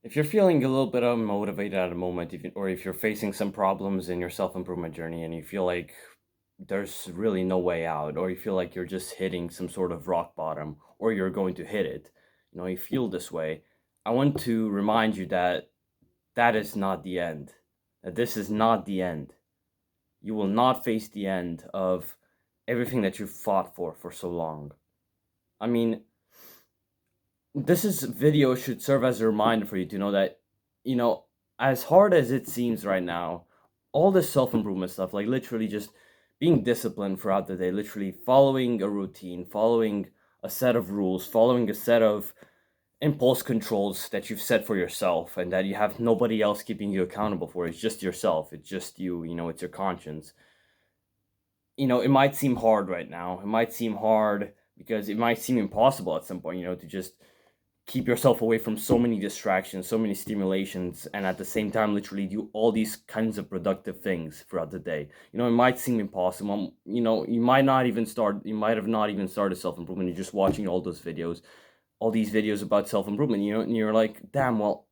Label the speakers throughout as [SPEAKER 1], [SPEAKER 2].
[SPEAKER 1] If you're feeling a little bit unmotivated at a moment, or if you're facing some problems in your self-improvement journey and you feel like there's really no way out, or you feel like you're just hitting some sort of rock bottom, or you're going to hit it, you feel this way, I want to remind you that that is not the end, that this is not the end. You will not face the end of everything that you've fought for so long. I mean, this video should serve as a reminder for you to know that, you know, as hard as it seems right now, all this self improvement stuff, like literally just being disciplined throughout the day, literally following a routine, following a set of rules, following a set of impulse controls that you've set for yourself and that you have nobody else keeping you accountable for. It's just yourself, it's just you, it's your conscience. It might seem hard right now. It might seem hard because it might seem impossible at some point, to just keep yourself away from so many distractions, so many stimulations, and at the same time, literally do all these kinds of productive things throughout the day. It might seem impossible. You might not even start, you might have not even started self improvement. You're just watching all those videos, all these videos about self improvement, and you're like, damn, well,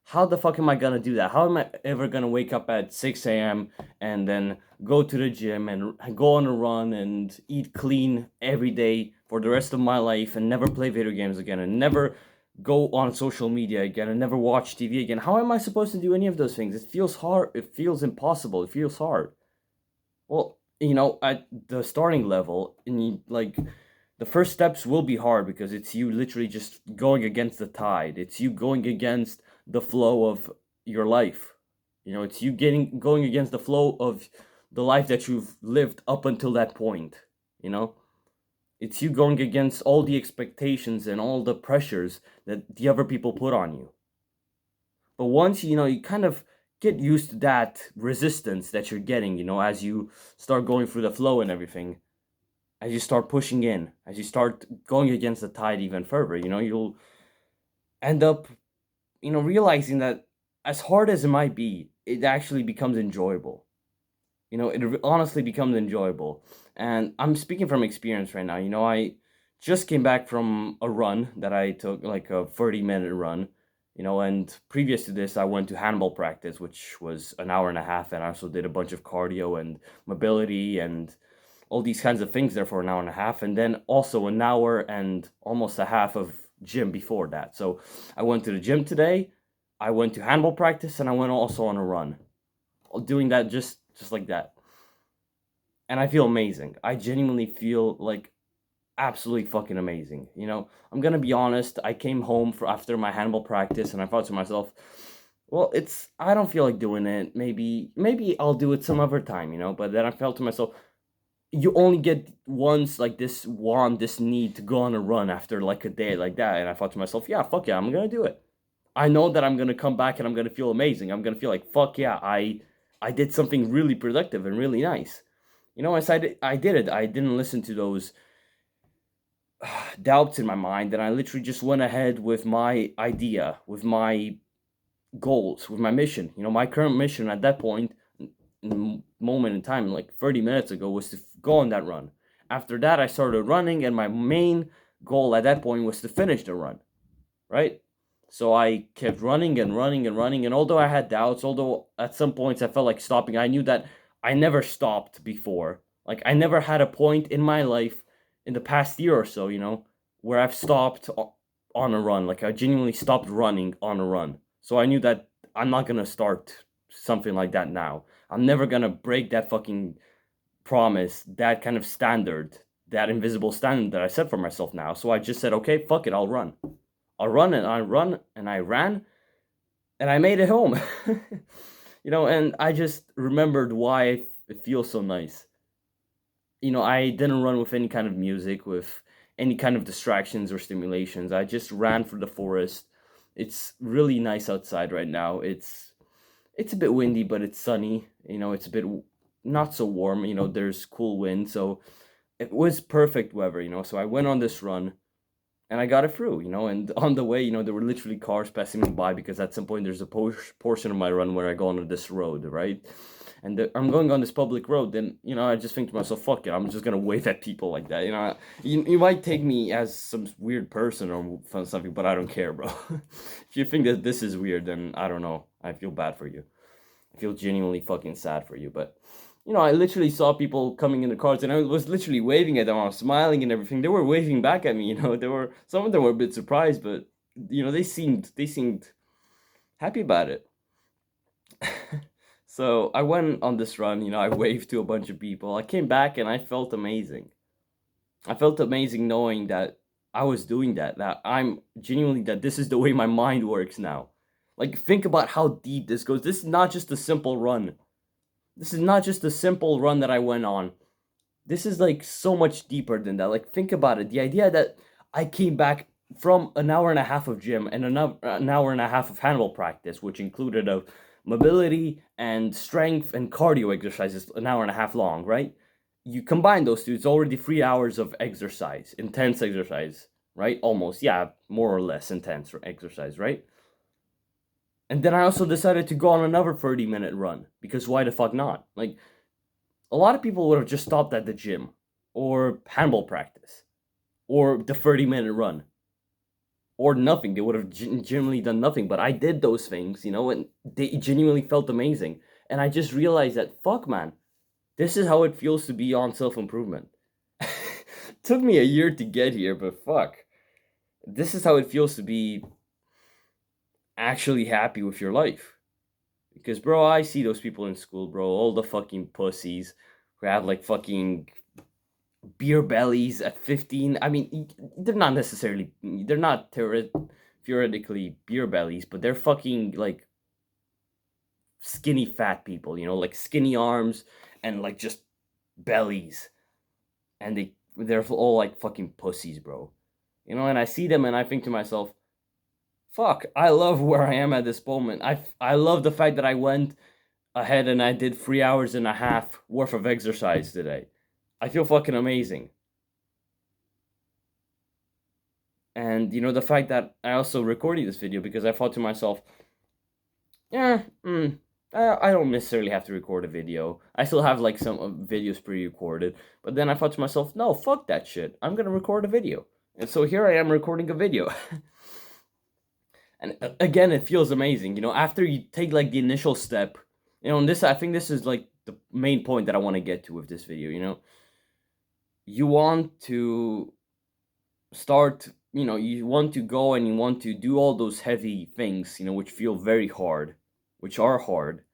[SPEAKER 1] how the fuck am I gonna do that? How am I ever gonna wake up at 6 a.m. and then go to the gym and go on a run and eat clean every day for the rest of my life and never play video games again and never go on social media again and never watch TV again? How am I supposed to do any of those things? It feels hard. It feels impossible. It feels hard. Well, at the starting level, like the first steps will be hard because it's you literally just going against the tide. It's you going against the flow of your life. It's you going against the flow of the life that you've lived up until that point. You know, it's you going against all the expectations and all the pressures that the other people put on you. But once you kind of get used to that resistance that you're getting, as you start going through the flow and everything, as you start pushing in, as you start going against the tide even further, you'll end up, realizing that as hard as it might be, it actually becomes enjoyable. Honestly becomes enjoyable. And I'm speaking from experience right now. I just came back from a run that I took, like a 30-minute run. And previous to this, I went to handball practice, which was an hour and a half, and I also did a bunch of cardio and mobility and all these kinds of things there for an hour and a half, and then also an hour and almost a half of gym before that. So I went to the gym today, I went to handball practice, and I went also on a run, doing that just like that. And I feel amazing. I genuinely feel like absolutely fucking amazing. I'm gonna be honest. I came home after my handball practice, and I thought to myself, well, I don't feel like doing it. Maybe I'll do it some other time. But then I felt to myself, you only get once, like, this need to go on a run after like a day like that. And I thought to myself, yeah, fuck yeah, I'm gonna do it. I know that I'm gonna come back and I'm gonna feel amazing. I'm gonna feel like, fuck yeah, I did something really productive and really nice. I did it. I didn't listen to those doubts in my mind, and I literally just went ahead with my idea, with my goals, with my mission. My current mission at that point, moment in time, like 30 minutes ago, was to go on that run. After that, I started running, and my main goal at that point was to finish the run, right? So I kept running and running and running, and although I had doubts, although at some points I felt like stopping, I knew that I never stopped before. Like, I never had a point in my life in the past year or so, where I've stopped on a run. Like, I genuinely stopped running on a run. So I knew that I'm not gonna start something like that now. I'm never gonna break that fucking promise, that kind of standard, that invisible standard that I set for myself now. So I just said, okay, fuck it, I'll run. I'll run, and I run, and I ran, and I made it home. And I just remembered why it feels so nice. I didn't run with any kind of music, with any kind of distractions or stimulations. I just ran through the forest. It's really nice outside right now. It's a bit windy, but it's sunny. It's a bit not so warm. There's cool wind, so it was perfect weather. So I went on this run, and I got it through. And on the way, there were literally cars passing me by because at some point there's a portion of my run where I go on this road, right? and I'm going on this public road, then I just think to myself, fuck it, I'm just gonna wave at people like that. You might take me as some weird person or something, but I don't care, bro. If you think that this is weird, then I don't know. I feel bad for you. I feel genuinely fucking sad for you, but I literally saw people coming in the cars, and I was literally waving at them. I was smiling and everything. They were waving back at me. Some of them were a bit surprised, but they seemed happy about it. So I went on this run. I waved to a bunch of people. I came back and I felt amazing. I felt amazing knowing that I was doing that. That I'm genuinely that this is the way my mind works now. Like, think about how deep this goes. This is not just a simple run. This is not just a simple run that I went on. This is like so much deeper than that. Like, think about it. The idea that I came back from an hour and a half of gym and an hour and a half of handball practice, which included of mobility and strength and cardio exercises, an hour and a half long, right? You combine those two, it's already 3 hours of exercise, intense exercise, right? Almost, yeah, more or less intense exercise, right? And then I also decided to go on another 30-minute run because why the fuck not? Like, a lot of people would have just stopped at the gym or handball practice or the 30-minute run or nothing. They would have genuinely done nothing. But I did those things, and they genuinely felt amazing. And I just realized that, fuck, man, this is how it feels to be on self improvement. Took me a year to get here, but fuck. This is how it feels to be actually happy with your life. Because, bro, I see those people in school, bro, all the fucking pussies who have like fucking beer bellies at 15. I mean, they're not theoretically beer bellies, but they're fucking like skinny fat people, like skinny arms and like just bellies. And they're all like fucking pussies, bro. And I see them and I think to myself, fuck, I love where I am at this moment. I love the fact that I went ahead and I did 3 hours and a half worth of exercise today. I feel fucking amazing. And the fact that I also recorded this video because I thought to myself, yeah, I don't necessarily have to record a video. I still have like some videos pre-recorded, but then I thought to myself, no, fuck that shit. I'm gonna record a video. And so here I am recording a video. And again, it feels amazing. After you take like the initial step, and I think this is like the main point that I want to get to with this video. You want to start, you want to go and you want to do all those heavy things, which feel very hard, which are hard.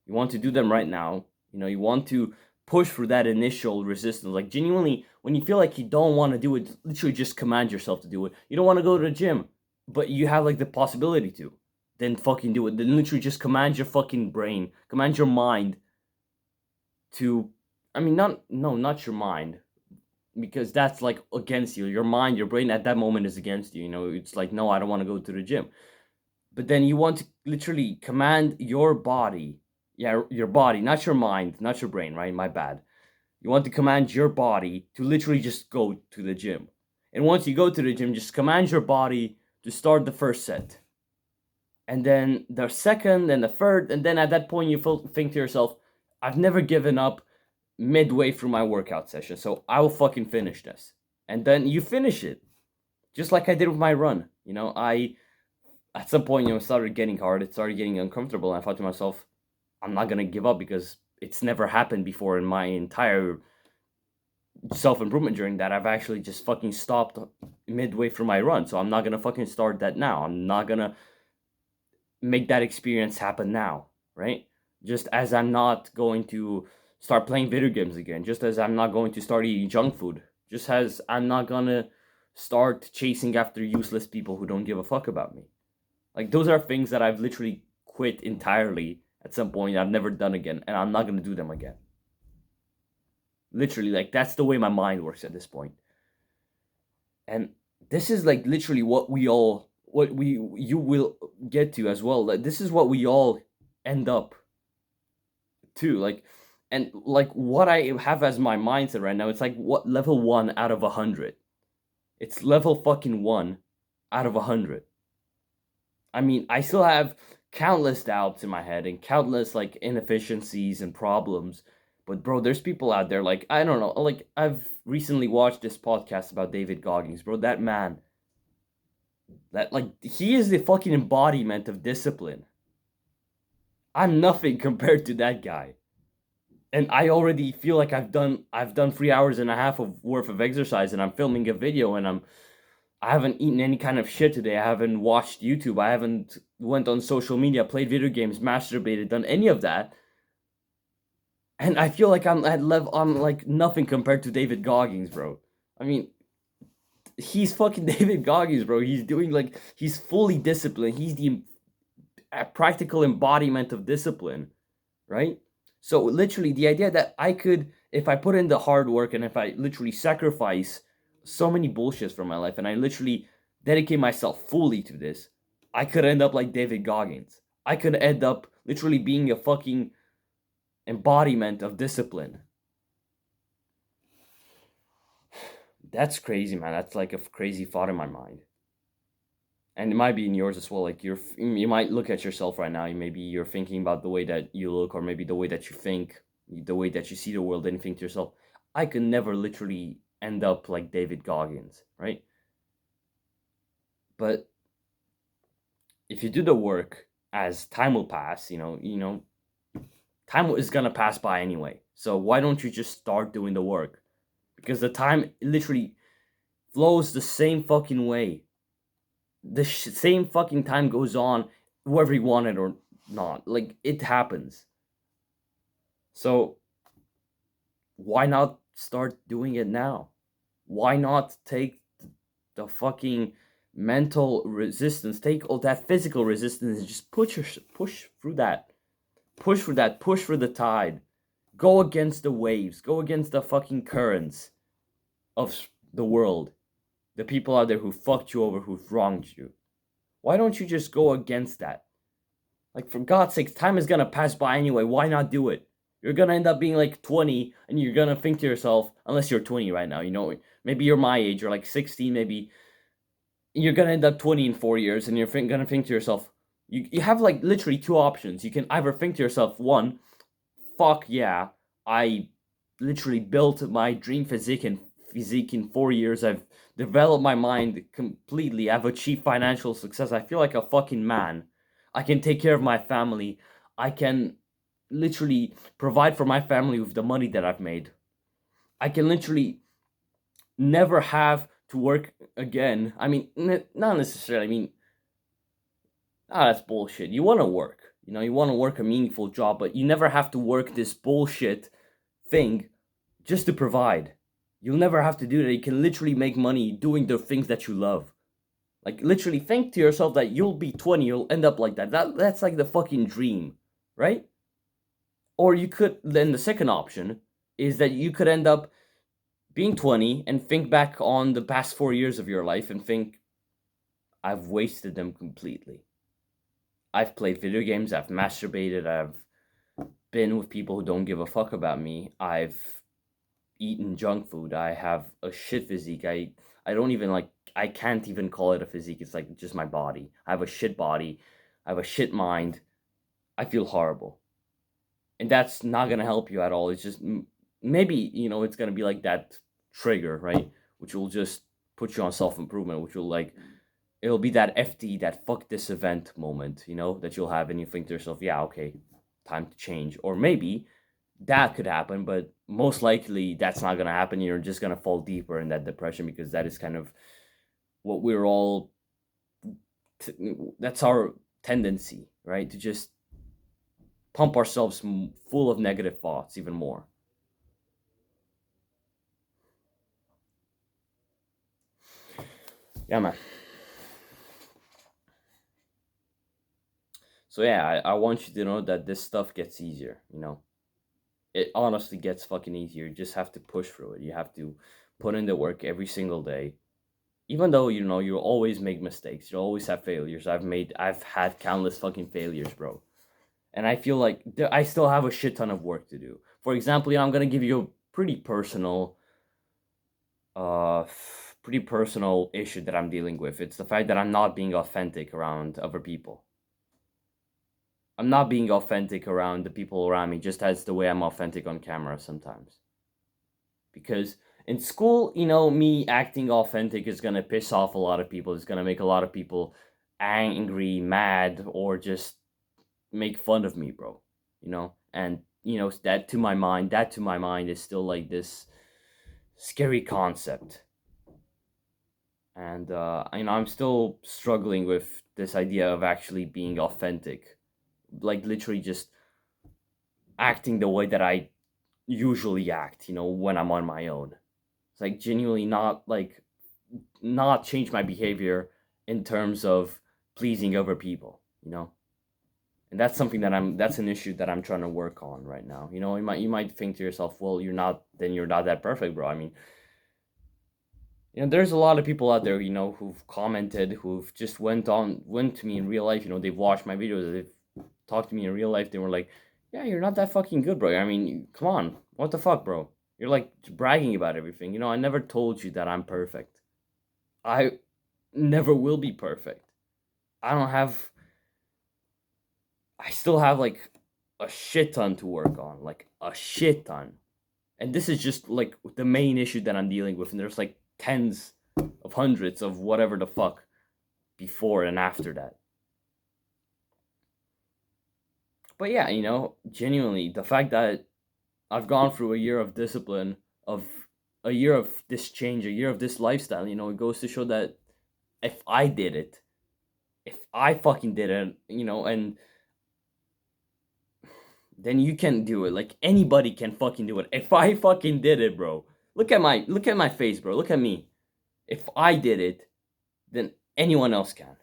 [SPEAKER 1] You want to do them right now. You want to push for that initial resistance. Like, genuinely, when you feel like you don't want to do it, literally just command yourself to do it. You don't want to go to the gym, but you have like the possibility to, then fucking do it. Then literally just command your fucking brain, command your mind to, I mean, not your mind, because that's like against you. Your mind, your brain at that moment is against you. It's like, no, I don't want to go to the gym. But then you want to literally command your body. Yeah, your body, not your mind, not your brain, right? My bad. You want to command your body to literally just go to the gym. And once you go to the gym, just command your body to start the first set. And then the second and the third. And then at that point, you think to yourself, I've never given up midway through my workout session, so I will fucking finish this. And then you finish it. Just like I did with my run. I, at some point, it started getting hard. It started getting uncomfortable. And I thought to myself, I'm not going to give up because it's never happened before in my entire self-improvement journey that I've actually just fucking stopped midway through my run. So I'm not going to fucking start that now. I'm not going to make that experience happen now, right? Just as I'm not going to start playing video games again, just as I'm not going to start eating junk food, just as I'm not going to start chasing after useless people who don't give a fuck about me. Like, those are things that I've literally quit entirely at some point. I've never done again, and I'm not going to do them again. Literally, like, that's the way my mind works at this point. And this is like literally what you will get to as well. Like, this is what we all end up to, like, and like what I have as my mindset right now, it's like what level 1 out of 100. It's level fucking 1 out of 100. I mean, I still have countless doubts in my head and countless like inefficiencies and problems. But bro, there's people out there like I don't know, like I've recently watched this podcast about David Goggins, bro. That man, that like he is the fucking embodiment of discipline. I'm nothing compared to that guy. And I already feel like I've done 3 hours and a half of worth of exercise and I'm filming a video and I haven't eaten any kind of shit today. I haven't watched YouTube. I haven't went on social media, played video games, masturbated, done any of that. And I feel like I'm like nothing compared to David Goggins, bro. I mean, he's fucking David Goggins, bro. He's doing like he's fully disciplined. He's the practical embodiment of discipline, right? So literally the idea that I could, if I put in the hard work and if I literally sacrifice so many bullshits from my life and I literally dedicate myself fully to this, I could end up like David Goggins. I could end up literally being a fucking embodiment of discipline. That's crazy, man. That's like a crazy thought in my mind. And it might be in yours as well. Like you might look at yourself right now. Maybe you're thinking about the way that you look, or maybe the way that you think, the way that you see the world, and think to yourself, I could never literally end up like David Goggins, right? But if you do the work, as time will pass, time is gonna pass by anyway. So why don't you just start doing the work? Because the time literally flows the same fucking way. The same fucking time goes on, whether you want it or not. Like it happens. So why not start doing it now? Why not take the fucking mental resistance, take all that physical resistance, and just push through that, push through the tide, go against the waves, go against the fucking currents of the world, the people out there who fucked you over, who've wronged you. Why don't you just go against that? Like, for God's sakes, time is gonna pass by anyway. Why not do it? You're gonna end up being like 20, and you're gonna think to yourself, unless you're 20 right now, maybe you're my age, you're like 16, maybe you're gonna end up 20 in 4 years, and you're gonna think to yourself, you have like literally two options. You can either think to yourself, one, fuck yeah, I literally built my dream physique in 4 years. I've developed my mind completely. I've achieved financial success. I feel like a fucking man. I can take care of my family. I can literally provide for my family with the money that I've made. I can literally never have to work again. I mean, not necessarily. I mean, that's bullshit. You want to work. You want to work a meaningful job, but you never have to work this bullshit thing just to provide. You'll never have to do that. You can literally make money doing the things that you love. Like literally think to yourself that you'll be 20, you'll end up like that. That's like the fucking dream, right? Or you could then the second option is that you could end up being 20 and think back on the past 4 years of your life and think I've wasted them completely. I've played video games, I've masturbated, I've been with people who don't give a fuck about me. I've eaten junk food. I have a shit physique. I don't even like I can't even call it a physique. It's like just my body. I have a shit body. I have a shit mind. I feel horrible. And that's not going to help you at all. It's just maybe, it's going to be like that trigger, right? Which will just put you on self-improvement, which will like it'll be that FD, that fuck this event moment, that you'll have and you think to yourself, yeah, okay, time to change. Or maybe that could happen, but most likely that's not going to happen. You're just going to fall deeper in that depression because that is kind of what we're all, that's our tendency, right? To just pump ourselves full of negative thoughts even more. Yeah, man. So yeah, I want you to know that this stuff gets easier. It honestly gets fucking easier. You just have to push through it. You have to put in the work every single day. Even though you always make mistakes, you always have failures. I've had countless fucking failures, bro. And I feel like I still have a shit ton of work to do. For example, I'm gonna give you a uh, pretty personal issue that I'm dealing with. It's the fact that I'm not being authentic around other people. I'm not being authentic around the people around me, just as the way I'm authentic on camera sometimes. Because in school, me acting authentic is gonna piss off a lot of people. It's gonna make a lot of people angry, mad, or just make fun of me, bro. And that to my mind is still like this scary concept. And I'm still struggling with this idea of actually being authentic, like literally just acting the way that I usually act, when I'm on my own. It's like genuinely not change my behavior in terms of pleasing other people, and that's something that's an issue that I'm trying to work on right now. You might think to yourself, well, you're not that perfect, bro. I mean, there's a lot of people out there, who've commented, who've just went to me in real life. They've watched my videos, they've talked to me in real life. They were like, yeah, you're not that fucking good, bro. I mean, come on, what the fuck, bro? You're like bragging about everything. I never told you that I'm perfect. I never will be perfect. I don't have. I still have like a shit ton to work on, like a shit ton. And this is just like the main issue that I'm dealing with, and there's like tens of hundreds of whatever the fuck before and after that. But yeah, genuinely, the fact that I've gone through a year of discipline, of a year of this change, a year of this lifestyle, it goes to show that if I did it, if I fucking did it, and then you can do it. Like anybody can fucking do it. If I fucking did it, bro. Look at my face, bro. Look at me. If I did it, then anyone else can.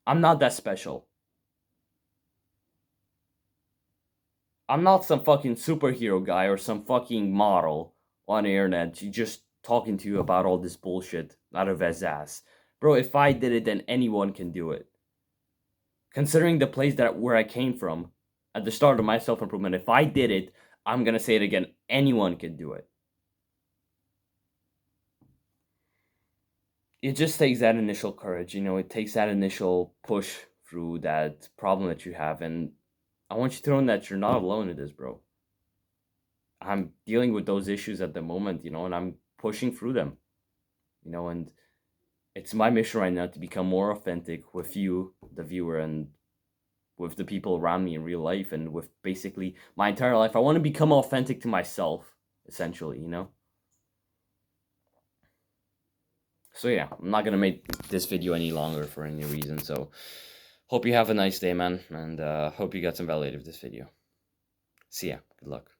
[SPEAKER 1] I'm not that special. I'm not some fucking superhero guy or some fucking model on the internet just talking to you about all this bullshit out of his ass. Bro, if I did it, then anyone can do it. Considering the place where I came from at the start of my self-improvement, if I did it, I'm gonna say it again, anyone can do it. It just takes that initial courage, it takes that initial push through that problem that you have. And I want you to know that you're not alone in this, bro. I'm dealing with those issues at the moment, and I'm pushing through them, and it's my mission right now to become more authentic with you, the viewer, and with the people around me in real life, and with basically my entire life. I want to become authentic to myself, essentially, So yeah, I'm not gonna make this video any longer for any reason. So hope you have a nice day, man, and hope you got some value out of this video. See ya. Good luck.